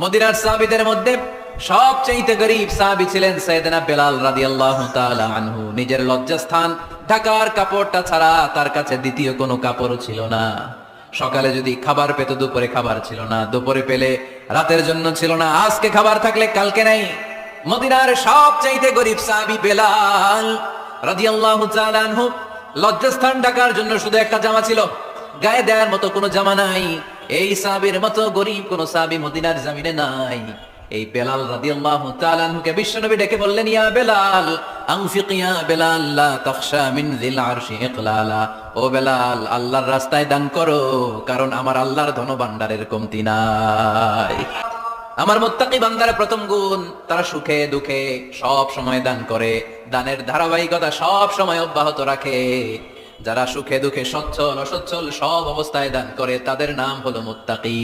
মদিনার সাহাবীদের মধ্যে সবচেয়ে গরীব সাহাবী ছিলেন সাইয়েদনা বেলাল রাদিয়াল্লাহু তাআলা আনহু। নিজের লজ্জাস্থান ঢাকার কাপড়টা ছাড়া তার কাছে দ্বিতীয় কোনো কাপড়ও ছিল না। সকালে যদি খাবার পেত, দুপুরে খাবার ছিল না, দুপুরে পেলে রাতের জন্য ছিল না, আজকে খাবার থাকলে কালকে নাই। মদিনার সবচেয়ে গরীব সাহাবী বেলাল রাদিয়াল্লাহু তাআলা আনহু, লজ্জাস্থান ঢাকার জন্য শুধু একটা জামা ছিল, গায়ে দেওয়ার মতো কোনো জামা নাই। এই সাহাবীর মতো গরীব কোন সাহাবী মদিনার জমিনে নাই। এই বেলাল রাদিয়াল্লাহু তাআলা আনহুকে বিশ্বনবী ডেকে বললেন, ইয়া বেলাল আনফিক ইয়া বেলাল লা তাখশা মিন যিল আরশি ইকলালা। ও বেলাল, আল্লাহর রাস্তায় দান করো, কারণ আমার আল্লাহর ধনভাণ্ডারের কমতি নাই। আমার মুত্তাকি বান্দার প্রথম গুণ, তারা সুখে দুঃখে সব সময় দান করে, দানের ধারাবাহিকতা সব সময় অব্যাহত রাখে। যারা সুখে দুঃখে সচ্ছল অসচ্ছল সব অবস্থায় দান করে, তাদের নাম হলো মুত্তাকি।